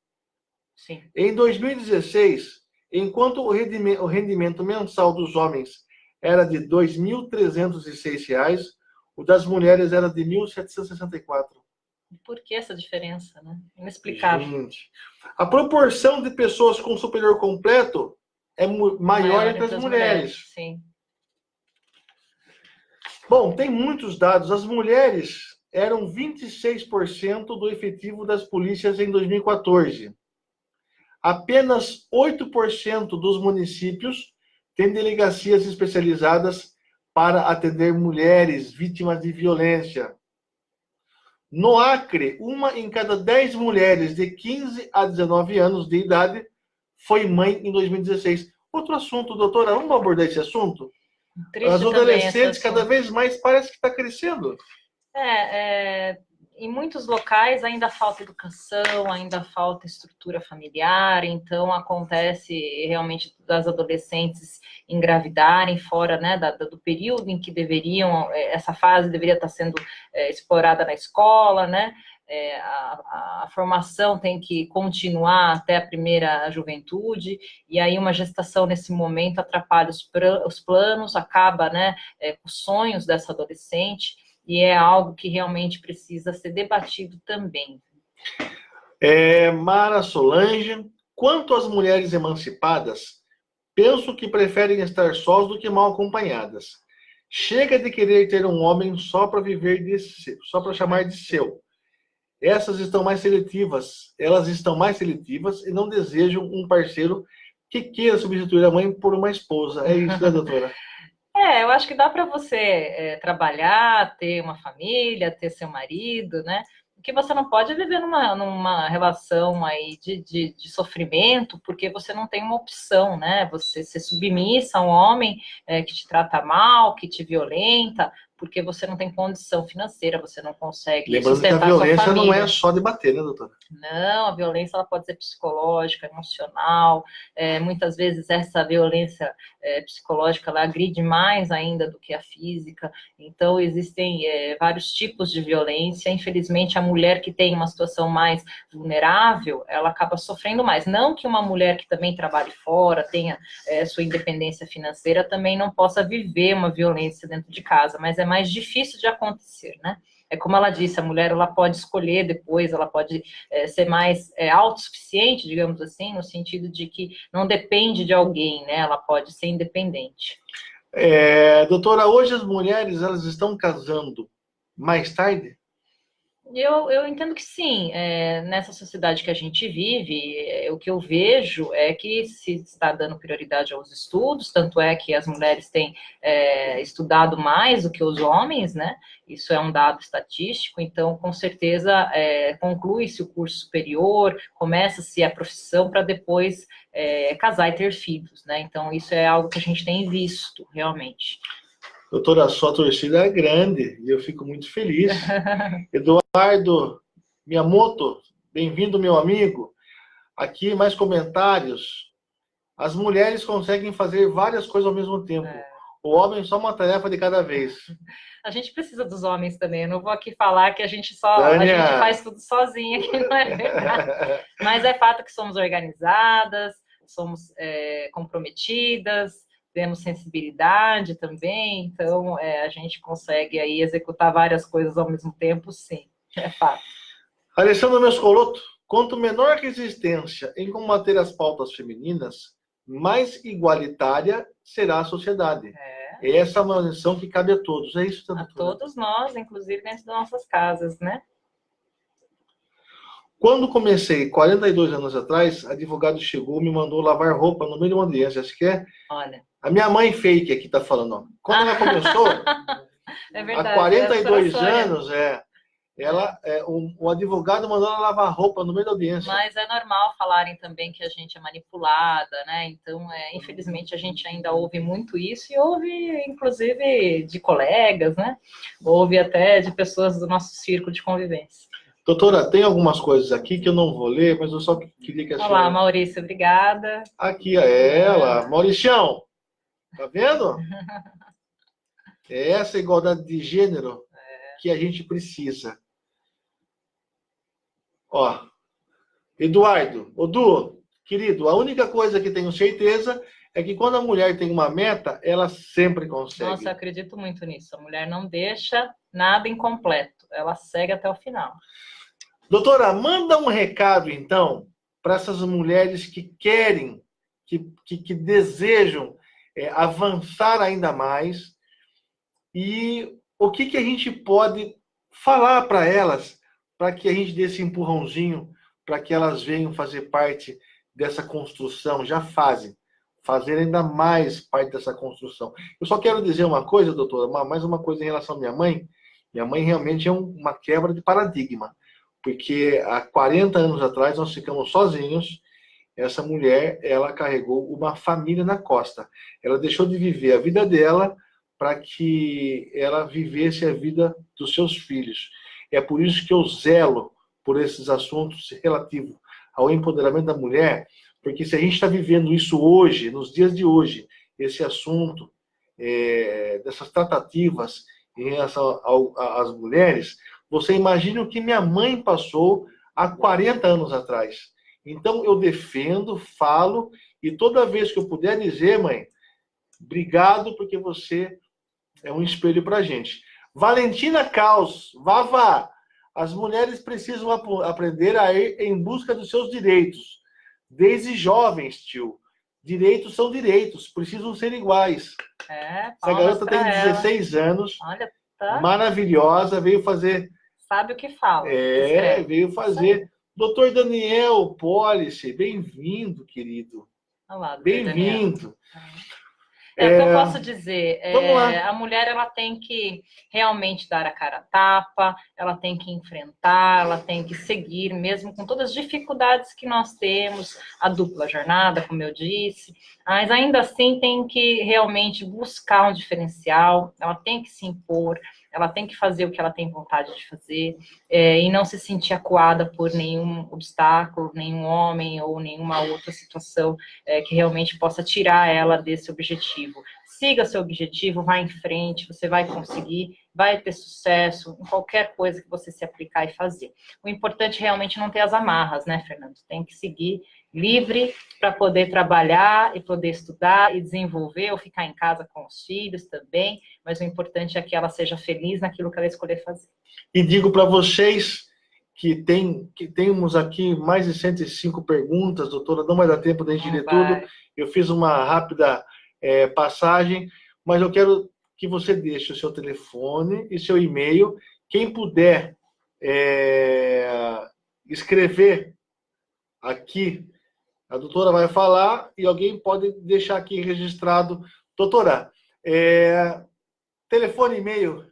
Sim. Em 2016, enquanto o rendimento mensal dos homens era de R$ 2.306, o das mulheres era de R$ 1.764. Por que essa diferença, né? Inexplicável. Gente, a proporção de pessoas com superior completo é maior entre as mulheres. Sim. Bom, tem muitos dados. As mulheres eram 26% do efetivo das polícias em 2014. Apenas 8% dos municípios têm delegacias especializadas para atender mulheres vítimas de violência. No Acre, 1 em cada 10 mulheres de 15 a 19 anos de idade foi mãe em 2016. Outro assunto, doutora, vamos abordar esse assunto? As adolescentes cada vez mais parece que está crescendo. Em muitos locais ainda falta educação, ainda falta estrutura familiar, então acontece realmente das adolescentes engravidarem fora, né, do período em que essa fase deveria estar sendo explorada na escola, né? A formação tem que continuar até a primeira juventude, e aí uma gestação nesse momento atrapalha os planos, acaba, né, com os sonhos dessa adolescente, e é algo que realmente precisa ser debatido também. Mara Solange, quanto às mulheres emancipadas, penso que preferem estar sós do que mal acompanhadas. Chega de querer ter um homem só para viver só para chamar de seu. Elas estão mais seletivas e não desejam um parceiro que queira substituir a mãe por uma esposa. É isso, né, doutora? Eu acho que dá para você trabalhar, ter uma família, ter seu marido, né? O que você não pode viver numa relação aí de sofrimento, porque você não tem uma opção, né? Você se submissa a um homem que te trata mal, que te violenta, porque você não tem condição financeira, você não consegue Lembrando que a sustentar sua violência não família. é só de bater, né, doutora? Não, a violência ela pode ser psicológica, emocional. Muitas vezes essa violência psicológica ela agride mais ainda do que a física. Então existem vários tipos de violência. Infelizmente a mulher que tem uma situação mais vulnerável, ela acaba sofrendo mais. Não que uma mulher que também trabalhe fora, tenha sua independência financeira, também não possa viver uma violência dentro de casa, mas é mais difícil de acontecer, né? É como ela disse, a mulher ela pode escolher depois, ela pode ser mais autossuficiente, digamos assim, no sentido de que não depende de alguém, né? Ela pode ser independente. Doutora, hoje as mulheres elas estão casando mais tarde? Eu entendo que sim. Nessa sociedade que a gente vive, o que eu vejo é que se está dando prioridade aos estudos, tanto é que as mulheres têm estudado mais do que os homens, né? Isso é um dado estatístico, então, com certeza, conclui-se o curso superior, começa-se a profissão para depois casar e ter filhos, né? Então, isso é algo que a gente tem visto, realmente. Doutora, a sua torcida é grande e eu fico muito feliz. Eduardo Miyamoto, bem-vindo, meu amigo. Aqui, mais comentários. As mulheres conseguem fazer várias coisas ao mesmo tempo. O homem só uma tarefa de cada vez. A gente precisa dos homens também. Eu não vou aqui falar que a gente faz tudo sozinha, que não é verdade. Mas é fato que somos organizadas, somos comprometidas, temos sensibilidade também, então a gente consegue aí executar várias coisas ao mesmo tempo, sim, é fato. Alessandro Mescoloto, quanto menor a resistência em combater as pautas femininas, mais igualitária será a sociedade. Essa é uma lição que cabe a todos, é isso? A todos nós, inclusive dentro das nossas casas, né? Quando comecei, 42 anos atrás, advogado chegou, me mandou lavar roupa no meio de uma audiência. Acho que Olha. A minha mãe fake aqui está falando. Ó. Quando ela começou, é verdade, há 42 anos, o advogado mandou ela lavar roupa no meio da audiência. Mas é normal falarem também que a gente é manipulada, né? Então, infelizmente, a gente ainda ouve muito isso e ouve, inclusive, de colegas, né? Ouve até de pessoas do nosso círculo de convivência. Doutora, tem algumas coisas aqui que eu não vou ler, mas eu só queria que a senhora... Olá, Maurício, obrigada. Aqui, ela. Mauricião, tá vendo? É essa igualdade de gênero que a gente precisa. Ó, Eduardo, Odu, querido, a única coisa que tenho certeza é que quando a mulher tem uma meta, ela sempre consegue. Nossa, eu acredito muito nisso. A mulher não deixa nada incompleto. Ela segue até o final. Doutora, manda um recado, então, para essas mulheres que querem, que desejam avançar ainda mais. E o que a gente pode falar para elas, para que a gente dê esse empurrãozinho, para que elas venham fazer parte dessa construção, já fazem, fazer ainda mais parte dessa construção. Eu só quero dizer uma coisa, doutora, mais uma coisa em relação à minha mãe. Minha mãe realmente é uma quebra de paradigma, porque há 40 anos atrás nós ficamos sozinhos. Essa mulher, ela carregou uma família na costa. Ela deixou de viver a vida dela para que ela vivesse a vida dos seus filhos. É por isso que eu zelo por esses assuntos relativos ao empoderamento da mulher, porque se a gente está vivendo isso hoje, nos dias de hoje, esse assunto, dessas tratativas em relação às mulheres, você imagina o que minha mãe passou há 40 anos atrás. Então, eu defendo, falo, e toda vez que eu puder dizer, mãe, obrigado, porque você é um espelho para a gente. Valentina Caos, Vava, as mulheres precisam aprender a ir em busca dos seus direitos. Desde jovens, tio. Direitos são direitos, precisam ser iguais. Essa garota tem 16 anos, olha, tá maravilhosa, veio fazer... Sabe o que fala. Veio fazer... Doutor Daniel Policy, bem-vindo, querido. Olá, bem-vindo. O que eu posso dizer, Vamos lá. a mulher ela tem que realmente dar a cara a tapa, ela tem que enfrentar, ela tem que seguir, mesmo com todas as dificuldades que nós temos, a dupla jornada, como eu disse, mas ainda assim tem que realmente buscar um diferencial, ela tem que se impor, ela tem que fazer o que ela tem vontade de fazer, e não se sentir acuada por nenhum obstáculo, nenhum homem ou nenhuma outra situação que realmente possa tirar ela desse objetivo. Siga seu objetivo, vá em frente, você vai conseguir, vai ter sucesso em qualquer coisa que você se aplicar e fazer. O importante realmente é não ter as amarras, né, Fernando? Tem que seguir livre para poder trabalhar e poder estudar e desenvolver, ou ficar em casa com os filhos também, mas o importante é que ela seja feliz naquilo que ela escolher fazer. E digo para vocês que temos aqui mais de 105 perguntas, doutora, não vai dar tempo de a gente ler tudo. Eu fiz uma rápida passagem, mas eu quero que você deixe o seu telefone e seu e-mail. Quem puder escrever aqui, a doutora vai falar e alguém pode deixar aqui registrado. Doutora, telefone e e-mail.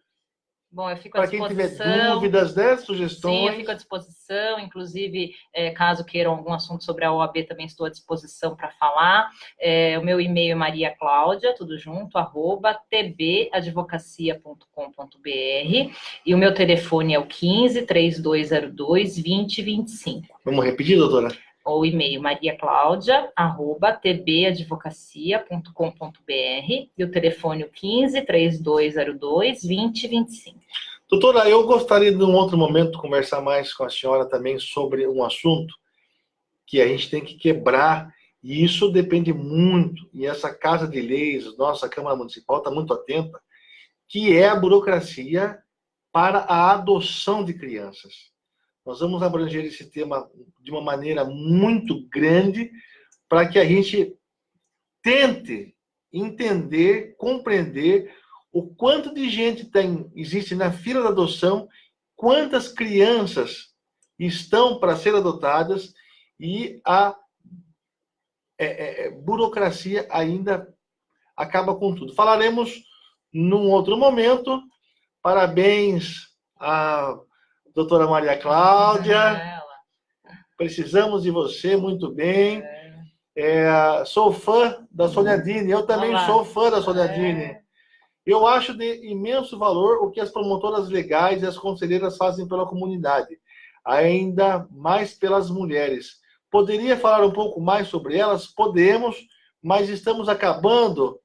Bom, eu fico à disposição. Para quem tiver dúvidas, né, sugestões. Sim, eu fico à disposição. Inclusive, caso queiram algum assunto sobre a OAB, também estou à disposição para falar. O meu e-mail é mariaclaudia, tudo junto, @tbadvocacia.com.br. E o meu telefone é o 15-3202-2025. Vamos repetir, doutora? Ou e-mail mariaclaudia@tbadvocacia.com.br e o telefone 15-3202-2025. Doutora, eu gostaria de um outro momento conversar mais com a senhora também sobre um assunto que a gente tem que quebrar, e isso depende muito, e essa Casa de Leis, nossa Câmara Municipal está muito atenta, que é a burocracia para a adoção de crianças. Nós vamos abranger esse tema de uma maneira muito grande para que a gente tente entender, compreender o quanto de gente existe na fila da adoção, quantas crianças estão para ser adotadas e a burocracia ainda acaba com tudo. Falaremos num outro momento. Parabéns a doutora Maria Cláudia, precisamos de você, muito bem. Sou fã da Sônia Dini, eu também sou fã da Sônia Dini. Eu acho de imenso valor o que as promotoras legais e as conselheiras fazem pela comunidade, ainda mais pelas mulheres. Poderia falar um pouco mais sobre elas? Podemos, mas estamos acabando.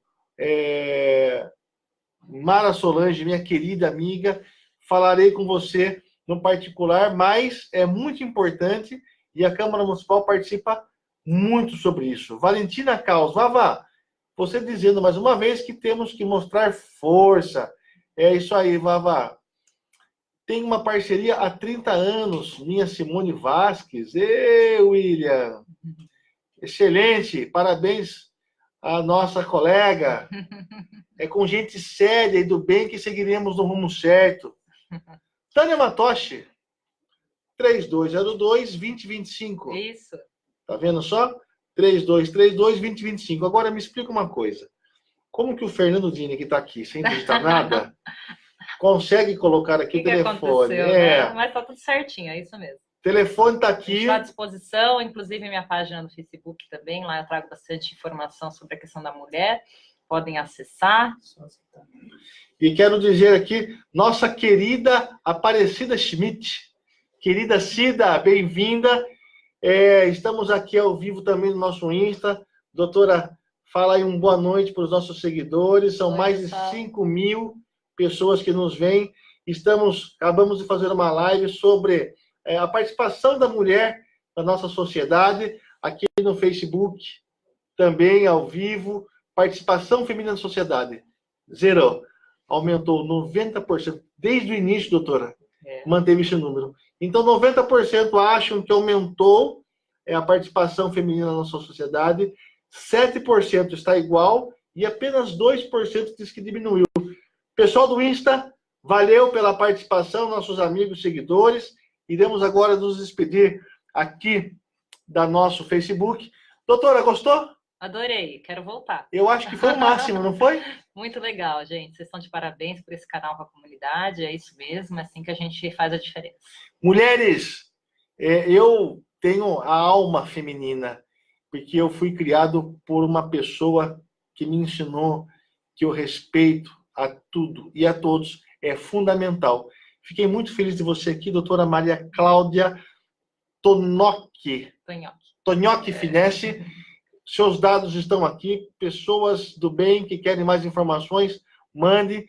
Mara Solange, minha querida amiga, falarei com você no particular, mas é muito importante e a Câmara Municipal participa muito sobre isso. Valentina Caos, Vavá, você dizendo mais uma vez que temos que mostrar força. É isso aí, Vavá. Tem uma parceria há 30 anos, minha Simone Vasques. William, excelente, parabéns à nossa colega. É com gente séria e do bem que seguiremos no rumo certo. Tânia Matoshi, 3202-2025. Isso. Tá vendo só? 3232-2025. Agora me explica uma coisa. Como que o Fernando Dini, que está aqui, sem digitar nada, consegue colocar aqui o telefone? Né? Mas tá tudo certinho, é isso mesmo. O telefone está aqui. Estou à disposição, inclusive minha página no Facebook também. Lá eu trago bastante informação sobre a questão da mulher. Podem acessar. E quero dizer aqui, nossa querida Aparecida Schmidt. Querida Cida, bem-vinda. Estamos aqui ao vivo também no nosso Insta. Doutora, fala aí boa noite para os nossos seguidores. São mais de 5.000 pessoas que nos veem. Acabamos de fazer uma live sobre a participação da mulher na nossa sociedade, aqui no Facebook, também ao vivo. Participação feminina na sociedade. Zero. Aumentou 90%. Desde o início, doutora, manteve esse número. Então, 90% acham que aumentou a participação feminina na nossa sociedade, 7% está igual e apenas 2% diz que diminuiu. Pessoal do Insta, valeu pela participação, nossos amigos, seguidores. Iremos agora nos despedir aqui da nosso Facebook. Doutora, gostou? Adorei, quero voltar. Eu acho que foi o máximo, não foi? Muito legal, gente. Vocês estão de parabéns por esse canal com a comunidade. É isso mesmo, é assim que a gente faz a diferença. Mulheres, eu tenho a alma feminina, porque eu fui criado por uma pessoa que me ensinou que o respeito a tudo e a todos é fundamental. Fiquei muito feliz de você aqui, doutora Maria Cláudia Tonocchi. Tonocchi Finesse. Seus dados estão aqui. Pessoas do bem que querem mais informações, mande.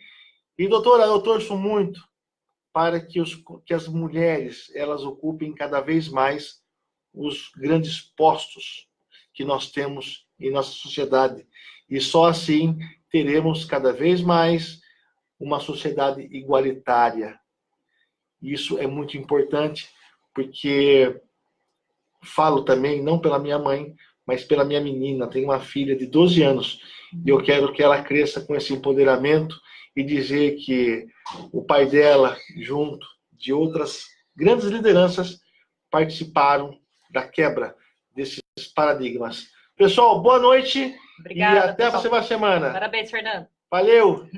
E, doutora, eu torço muito para que as mulheres elas ocupem cada vez mais os grandes postos que nós temos em nossa sociedade. E só assim teremos cada vez mais uma sociedade igualitária. Isso é muito importante, porque falo também, não pela minha mãe, mas pela minha menina. Tenho uma filha de 12 anos e eu quero que ela cresça com esse empoderamento e dizer que o pai dela, junto de outras grandes lideranças, participaram da quebra desses paradigmas. Pessoal, boa noite. Obrigada, e até a próxima semana. Parabéns, Fernando. Valeu!